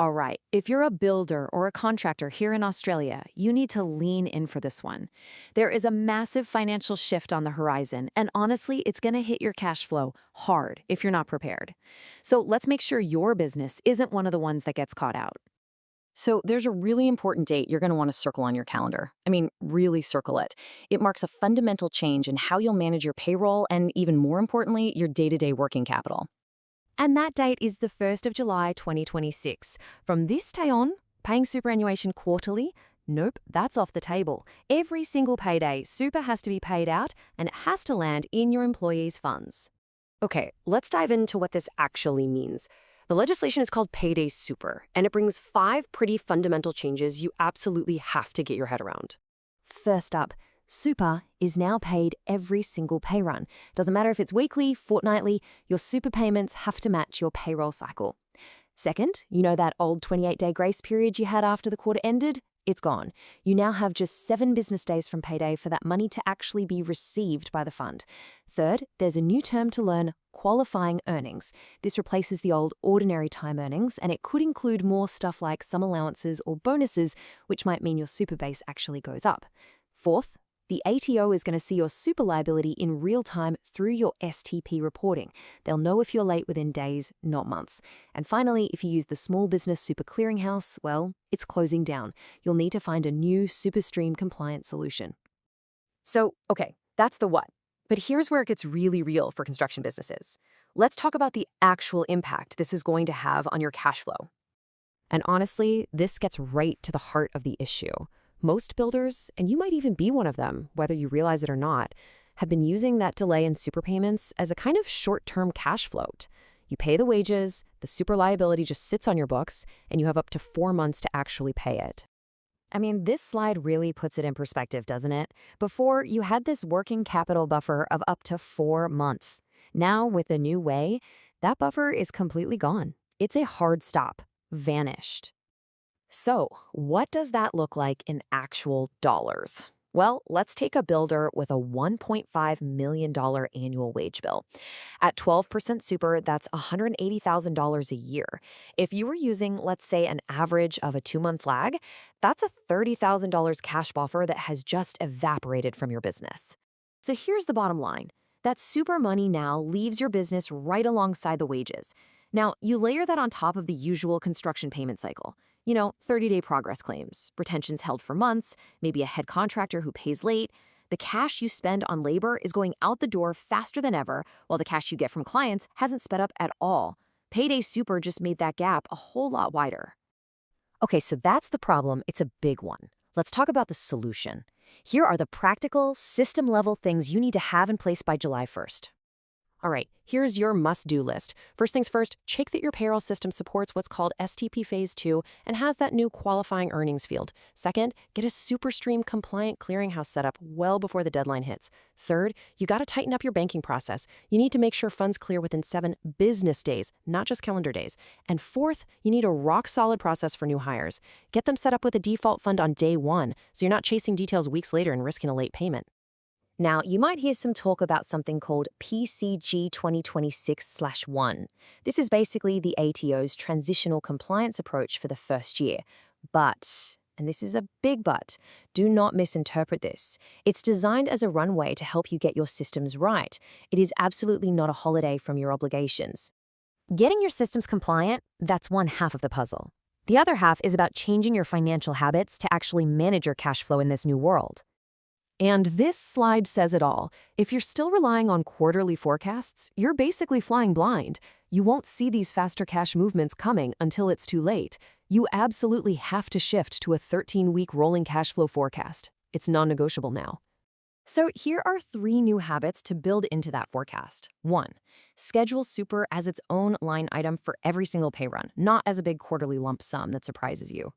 All right, if you're a builder or a contractor here in Australia, you need to lean in for this one. There is a massive financial shift on the horizon, and honestly, it's going to hit your cash flow hard if you're not prepared. So let's make sure your business isn't one of the ones that gets caught out. So there's a really important date you're going to want to circle on your calendar. I mean, really circle it. It marks a fundamental change in how you'll manage your payroll and, even more importantly, your day-to-day working capital. And that date is the 1st of July 2026. From this day on, paying superannuation quarterly? Nope, that's off the table. Every single payday, super has to be paid out and it has to land in your employees' funds. Okay, let's dive into what this actually means. The legislation is called Payday Super, and it brings 5 pretty fundamental changes you absolutely have to get your head around. First up, super is now paid every single pay run. Doesn't matter if it's weekly, fortnightly, your super payments have to match your payroll cycle. Second, you know that old 28-day grace period you had after the quarter ended? It's gone. You now have just 7 business days from payday for that money to actually be received by the fund. Third, there's a new term to learn, qualifying earnings. This replaces the old ordinary time earnings, and it could include more stuff like some allowances or bonuses, which might mean your super base actually goes up. Fourth, the ATO is going to see your super liability in real time through your STP reporting. They'll know if you're late within days, not months. And finally, if you use the Small Business Super Clearinghouse, well, it's closing down. You'll need to find a new SuperStream compliant solution. So, okay, that's the what. But here's where it gets really real for construction businesses. Let's talk about the actual impact this is going to have on your cash flow. And honestly, this gets right to the heart of the issue. Most builders, and you might even be one of them, whether you realize it or not, have been using that delay in super payments as a kind of short-term cash float. You pay the wages, the super liability just sits on your books, and you have up to 4 months to actually pay it. I mean, this slide really puts it in perspective, doesn't it? Before, you had this working capital buffer of up to 4 months. Now, with the new way, that buffer is completely gone. It's a hard stop. Vanished. So, what does that look like in actual dollars? Well, let's take a builder with a $1.5 million annual wage bill. At 12% super, that's $180,000 a year. If you were using, let's say, an average of a 2-month lag, that's a $30,000 cash buffer that has just evaporated from your business. So here's the bottom line. That super money now leaves your business right alongside the wages. Now, you layer that on top of the usual construction payment cycle. 30-day progress claims, retentions held for months, maybe a head contractor who pays late. The cash you spend on labor is going out the door faster than ever, while the cash you get from clients hasn't sped up at all. Payday Super just made that gap a whole lot wider. Okay, so that's the problem. It's a big one. Let's talk about the solution. Here are the practical, system-level things you need to have in place by July 1st. All right, here's your must-do list. First things first, check that your payroll system supports what's called STP Phase 2 and has that new qualifying earnings field. Second, get a SuperStream compliant clearinghouse set up well before the deadline hits. Third, you got to tighten up your banking process. You need to make sure funds clear within 7 business days, not just calendar days. And fourth, you need a rock-solid process for new hires. Get them set up with a default fund on day 1, so you're not chasing details weeks later and risking a late payment. Now, you might hear some talk about something called PCG 2026/1. This is basically the ATO's transitional compliance approach for the first year. But, and this is a big but, do not misinterpret this. It's designed as a runway to help you get your systems right. It is absolutely not a holiday from your obligations. Getting your systems compliant, that's one half of the puzzle. The other half is about changing your financial habits to actually manage your cash flow in this new world. And this slide says it all. If you're still relying on quarterly forecasts, you're basically flying blind. You won't see these faster cash movements coming until it's too late. You absolutely have to shift to a 13-week rolling cash flow forecast. It's non-negotiable now. So here are 3 new habits to build into that forecast. 1. Schedule super as its own line item for every single pay run, not as a big quarterly lump sum that surprises you.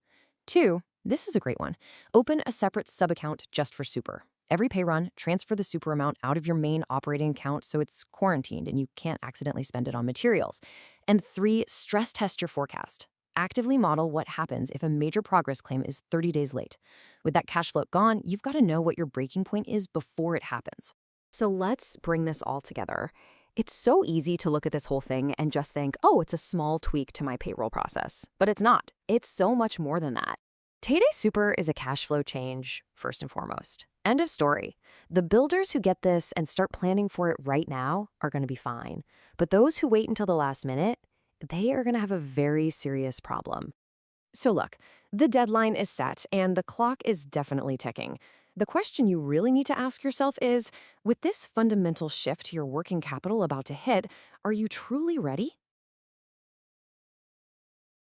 2. This is a great one. Open a separate sub-account just for super. Every pay run, transfer the super amount out of your main operating account so it's quarantined and you can't accidentally spend it on materials. And 3, stress test your forecast. Actively model what happens if a major progress claim is 30 days late. With that cash float gone, you've got to know what your breaking point is before it happens. So let's bring this all together. It's so easy to look at this whole thing and just think, oh, it's a small tweak to my payroll process. But it's not. It's so much more than that. Payday Super is a cash flow change, first and foremost. End of story. The builders who get this and start planning for it right now are going to be fine. But those who wait until the last minute, they are going to have a very serious problem. So look, the deadline is set and the clock is definitely ticking. The question you really need to ask yourself is, with this fundamental shift to your working capital about to hit, are you truly ready?